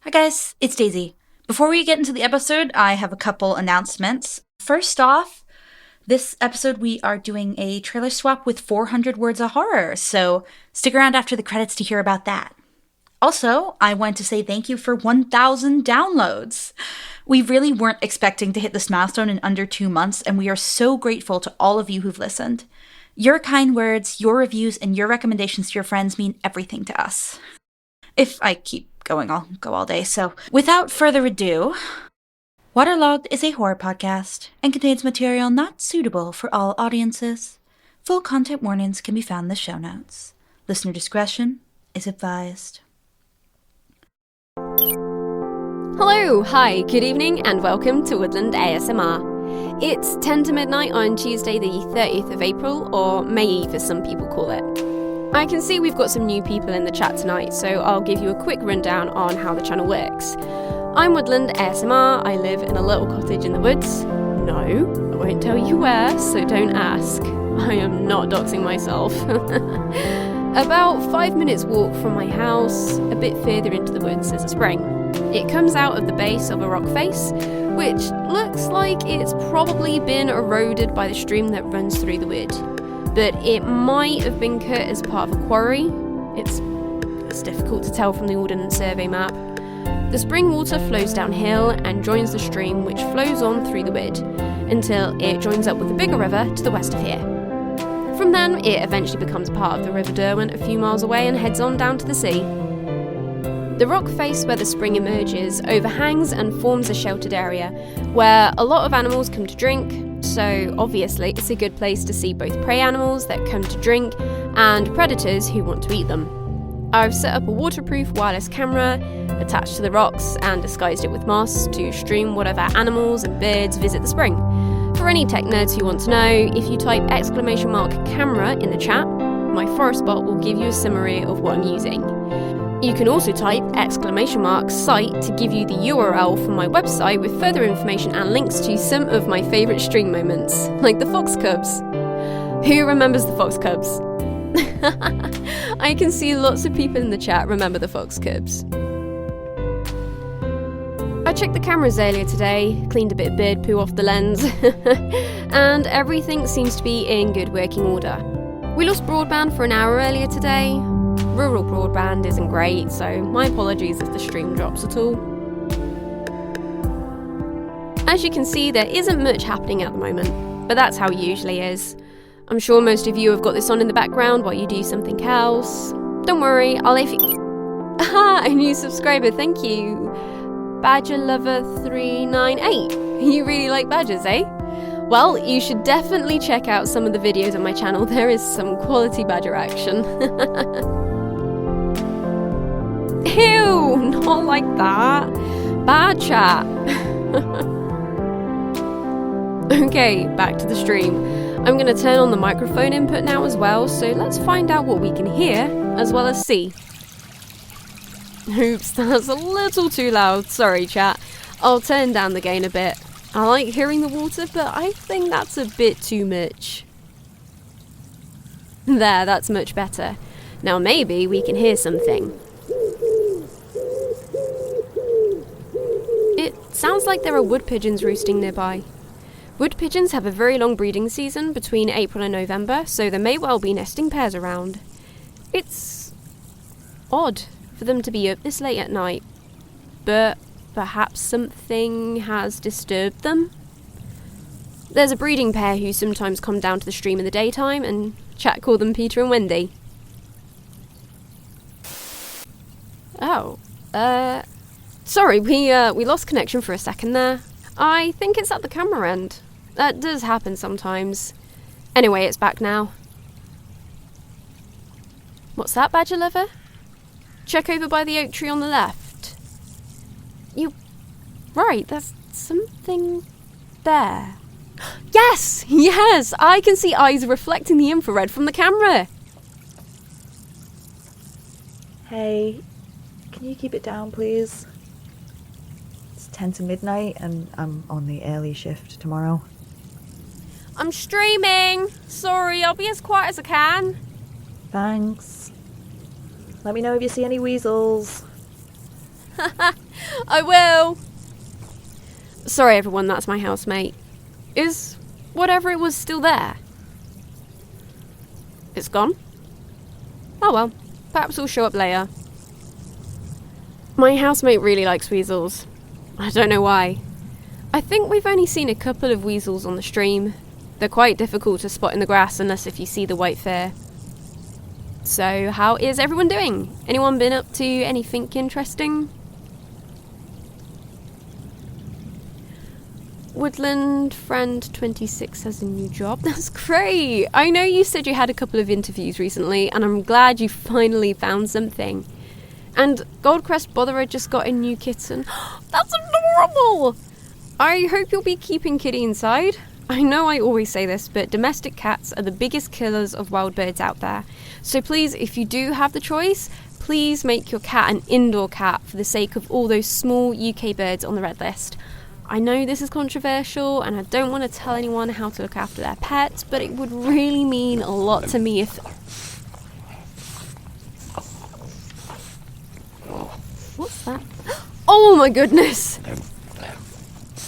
Hi guys, it's Daisy. Before we get into the episode, I have a couple announcements. First off, this episode we are doing a trailer swap with 400 Words of Horror, so stick around after the credits to hear about that. Also, I want to say thank you for 1,000 downloads. We really weren't expecting to hit this milestone in under 2 months, and we are so grateful to all of you who've listened. Your kind words, your reviews, and your recommendations to your friends mean everything to us. If I keep going, I'll go all day. So, without further ado, Waterlogged is a horror podcast and contains material not suitable for all audiences. Full content warnings can be found in the show notes. Listener discretion is advised. Hello, hi, good evening, and welcome to Woodland ASMR. It's 10 to midnight on Tuesday the 30th of April, or May Eve as some people call it. I can see we've got some new people in the chat tonight, so I'll give you a quick rundown on how the channel works. I'm Woodland ASMR, I live in a little cottage in the woods. No, I won't tell you where, so don't ask. I am not doxing myself. About 5 minutes walk from my house, a bit further into the woods is a spring. It comes out of the base of a rock face, which looks like it's probably been eroded by the stream that runs through the wood. But it might have been cut as part of a quarry. It's difficult to tell from the Ordnance Survey map. The spring water flows downhill and joins the stream, which flows on through the wood until it joins up with a bigger river to the west of here. From then, it eventually becomes part of the River Derwent a few miles away and heads on down to the sea. The rock face where the spring emerges overhangs and forms a sheltered area where a lot of animals come to drink, so obviously it's a good place to see both prey animals that come to drink and predators who want to eat them. I've set up a waterproof wireless camera attached to the rocks and disguised it with moss to stream whatever animals and birds visit the spring. For any tech nerds who want to know, if you type !camera in the chat, my forest bot will give you a summary of what I'm using. You can also type !site to give you the URL for my website with further information and links to some of my favourite stream moments, like the fox cubs. Who remembers the fox cubs? I can see lots of people in the chat remember the fox cubs. I checked the cameras earlier today, cleaned a bit of bird poo off the lens, and everything seems to be in good working order. We lost broadband for an hour earlier today. Rural broadband isn't great, so my apologies if the stream drops at all. As you can see, there isn't much happening at the moment, but that's how it usually is. I'm sure most of you have got this on in the background while you do something else. Don't worry, I'll if you... Aha, a new subscriber, thank you. Badger Lover 398. You really like badgers, eh? Well, you should definitely check out some of the videos on my channel. There is some quality badger action. Ew, not like that. Bad chat. Okay, back to the stream. I'm going to turn on the microphone input now as well, so let's find out what we can hear as well as see. Oops, that's a little too loud. Sorry, chat. I'll turn down the gain a bit. I like hearing the water, but I think that's a bit too much. There, that's much better. Now maybe we can hear something. It sounds like there are wood pigeons roosting nearby. Wood pigeons have a very long breeding season between April and November, so there may well be nesting pairs around. It's odd for them to be up this late at night, but perhaps something has disturbed them? There's a breeding pair who sometimes come down to the stream in the daytime, and chat call them Peter and Wendy. Oh, sorry, we lost connection for a second there. I think it's at the camera end. That does happen sometimes. Anyway, it's back now. What's that, Badger Lover? Check over by the oak tree on the left. Right, there's something there. Yes! Yes! I can see eyes reflecting the infrared from the camera. Hey, can you keep it down, please? It's 10 to midnight and I'm on the early shift tomorrow. I'm streaming! Sorry, I'll be as quiet as I can. Thanks. Let me know if you see any weasels. I will. Sorry everyone, that's my housemate. Is whatever it was still there? It's gone? Oh well, perhaps we'll show up later. My housemate really likes weasels. I don't know why. I think we've only seen a couple of weasels on the stream. They're quite difficult to spot in the grass unless if you see the white fur. So, how is everyone doing? Anyone been up to anything interesting? Woodland friend 26 has a new job. That's great! I know you said you had a couple of interviews recently, and I'm glad you finally found something. And Goldcrest Botherer just got a new kitten. That's adorable! I hope you'll be keeping Kitty inside. I know I always say this, but domestic cats are the biggest killers of wild birds out there. So please, if you do have the choice, please make your cat an indoor cat for the sake of all those small UK birds on the red list. I know this is controversial and I don't want to tell anyone how to look after their pets, but it would really mean a lot to me if... What's that? Oh my goodness!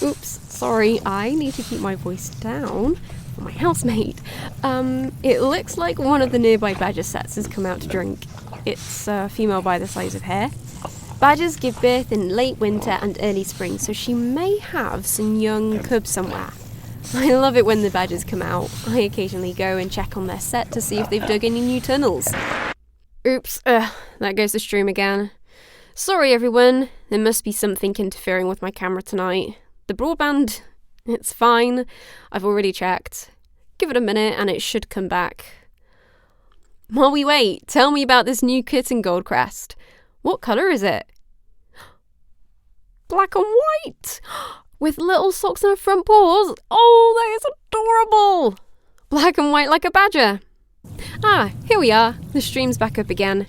Oops, sorry, I need to keep my voice down for my housemate. It looks like one of the nearby badger sets has come out to drink. It's a female by the size of hair. Badgers give birth in late winter and early spring, so she may have some young cubs somewhere. I love it when the badgers come out. I occasionally go and check on their set to see if they've dug any new tunnels. Oops, there goes the stream again. Sorry everyone, there must be something interfering with my camera tonight. The broadband, it's fine. I've already checked. Give it a minute and it should come back. While we wait, tell me about this new kitten Goldcrest. What colour is it? Black and white! With little socks on her front paws. Oh, that is adorable! Black and white like a badger. Ah, here we are. The stream's back up again.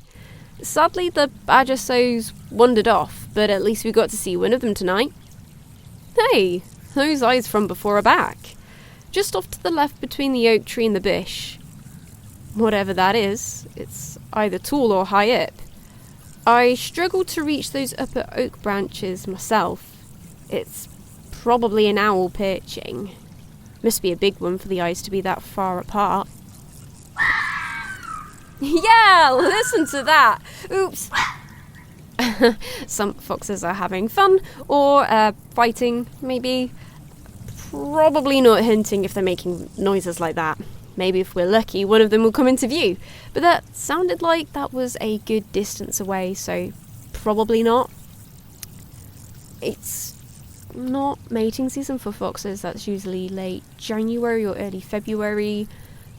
Sadly, the badger sows wandered off, but at least we got to see one of them tonight. Hey, those eyes from before are back. Just off to the left between the oak tree and the bush. Whatever that is, it's either tall or high up. I struggled to reach those upper oak branches myself. It's probably an owl perching. Must be a big one for the eyes to be that far apart. Yeah, listen to that! Oops. Some foxes are having fun, or fighting, maybe. Probably not hunting if they're making noises like that. Maybe if we're lucky, one of them will come into view. But that sounded like that was a good distance away, so probably not. It's not mating season for foxes. That's usually late January or early February.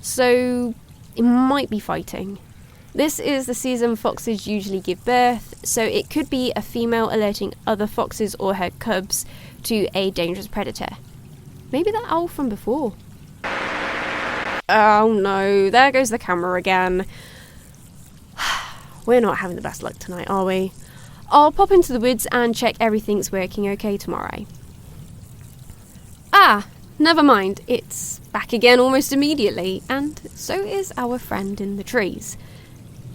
So it might be fighting. This is the season foxes usually give birth, so it could be a female alerting other foxes or her cubs to a dangerous predator. Maybe that owl from before. Oh no, there goes the camera again. We're not having the best luck tonight, are we? I'll pop into the woods and check everything's working okay tomorrow. Ah, never mind, it's back again almost immediately, and so is our friend in the trees.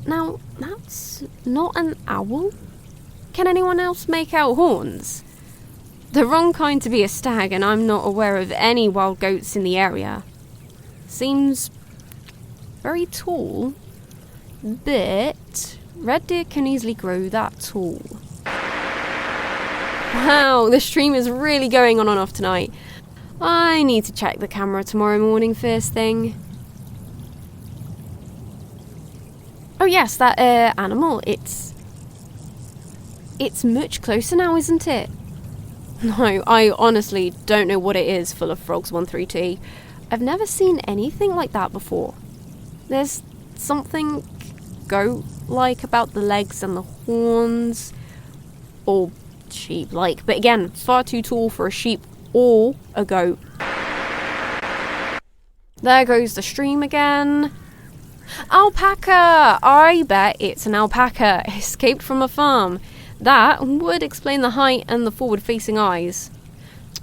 Now, that's not an owl? Can anyone else make out horns? The wrong kind to be a stag, and I'm not aware of any wild goats in the area. Seems very tall, but red deer can easily grow that tall. Wow, the stream is really going on and off tonight. I need to check the camera tomorrow morning first thing. Oh yes, that animal, it's much closer now, isn't it? No, I honestly don't know what it is full of frogs 13T. I've never seen anything like that before. There's something goat-like about the legs and the horns. Or sheep-like, but again, far too tall for a sheep or a goat. There goes the stream again. Alpaca! I bet it's an alpaca escaped from a farm. That would explain the height and the forward-facing eyes.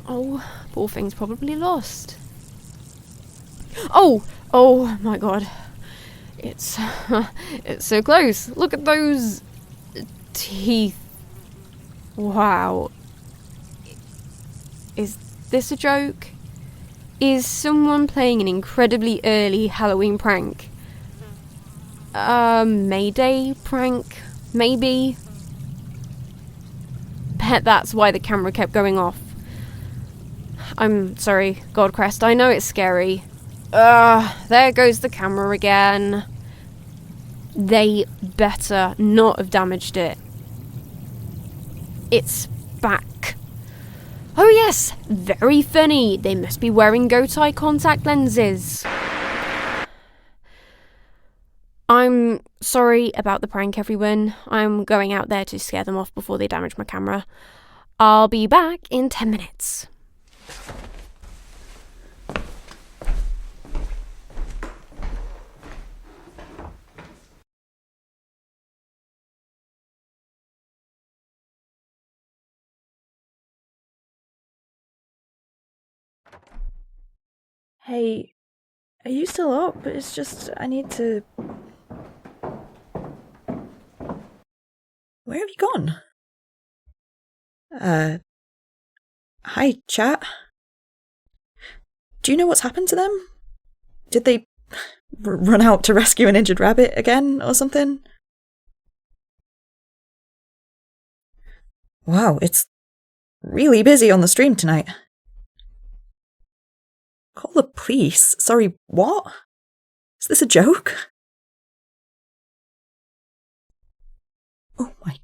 Oh, poor thing's probably lost. Oh my god. It's so close. Look at those teeth. Wow. Is this a joke? Is someone playing an incredibly early Halloween prank? Mayday prank? Maybe? Bet that's why the camera kept going off. I'm sorry, Godcrest, I know it's scary. There goes the camera again. They better not have damaged it. It's back. Oh yes, very funny. They must be wearing goat-eye contact lenses. I'm sorry about the prank, everyone. I'm going out there to scare them off before they damage my camera. I'll be back in 10 minutes. Hey, are you still up? It's just, I need to... Where have you gone? Hi, chat. Do you know what's happened to them? Did they run out to rescue an injured rabbit again, or something? Wow, it's really busy on the stream tonight. Call the police? Sorry, what? Is this a joke? Oh my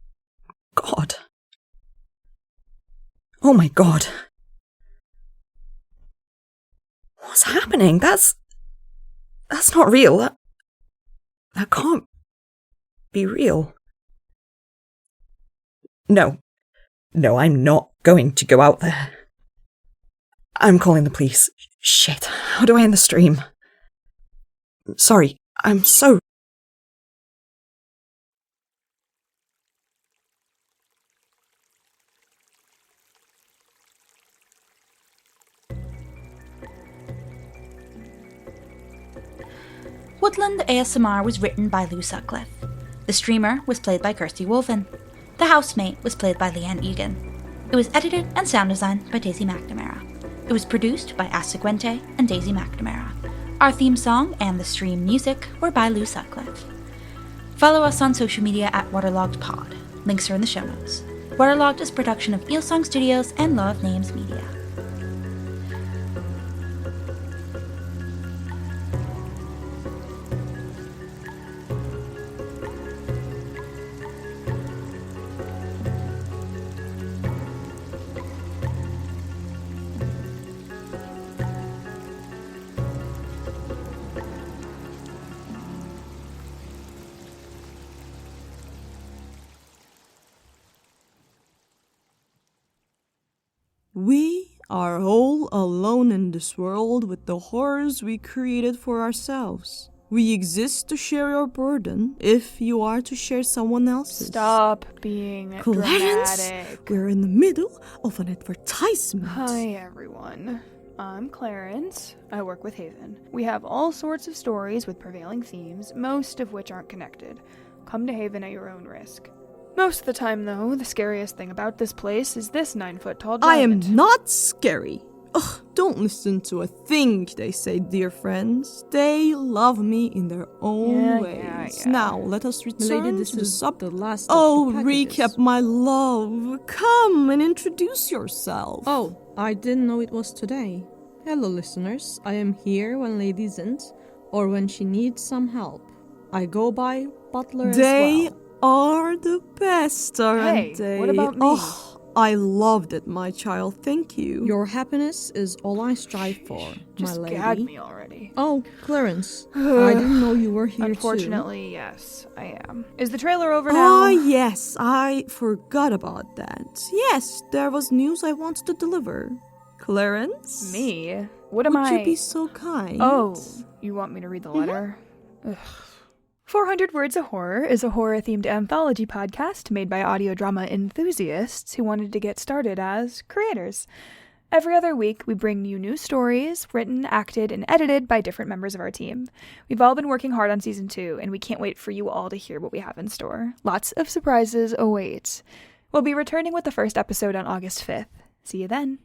god. Oh my god. What's happening? That's not real. That can't be real. No, I'm not going to go out there. I'm calling the police. Shit, how do I end the stream? Sorry, I'm so... Woodland ASMR was written by Lou Sutcliffe. The streamer was played by Kirsty Woolven. The housemate was played by Leanne Egan. It was edited and sound designed by Daisy McNamara. It was produced by Asaguente and Daisy McNamara. Our theme song and the stream music were by Lou Sutcliffe. Follow us on social media at WaterloggedPod. Links are in the show notes. Waterlogged is a production of Eelsong Studios and Law of Names Media. We are all alone in this world with the horrors we created for ourselves. We exist to share your burden if you are to share someone else's. Stop being Clarence, dramatic. we're in the middle of an advertisement. Hi, everyone. I'm Clarence. I work with Haven. We have all sorts of stories with prevailing themes, most of which aren't connected. Come to Haven at your own risk. Most of the time, though, the scariest thing about this place is this 9-foot-tall giant. I am not scary. Ugh, don't listen to a thing they say, dear friends. They love me in their own ways. Yeah. Now, let us return Lady, this to the is sub... the last Oh, of the packages. recap, my love. Come and introduce yourself. Oh, I didn't know it was today. Hello, listeners. I am here when Lady isn't, or when she needs some help. I go by Butler They as well. are the best, aren't Hey, they? what about me? Oh, I loved it, my child. Thank you. Your happiness is all I strive for, Just my lady. gag me already. Oh, Clarence. I didn't know you were here Unfortunately, yes, I am. Is the trailer over now? Ah, yes, I forgot about that. Yes, there was news I wanted to deliver. Clarence? Me? What am Would I? you be so kind? Oh, you want me to read the letter? Ugh. 400 Words of Horror is a horror-themed anthology podcast made by audio drama enthusiasts who wanted to get started as creators. Every other week, we bring you new stories, written, acted, and edited by different members of our team. We've all been working hard on Season 2, and we can't wait for you all to hear what we have in store. Lots of surprises await. We'll be returning with the first episode on August 5th. See you then.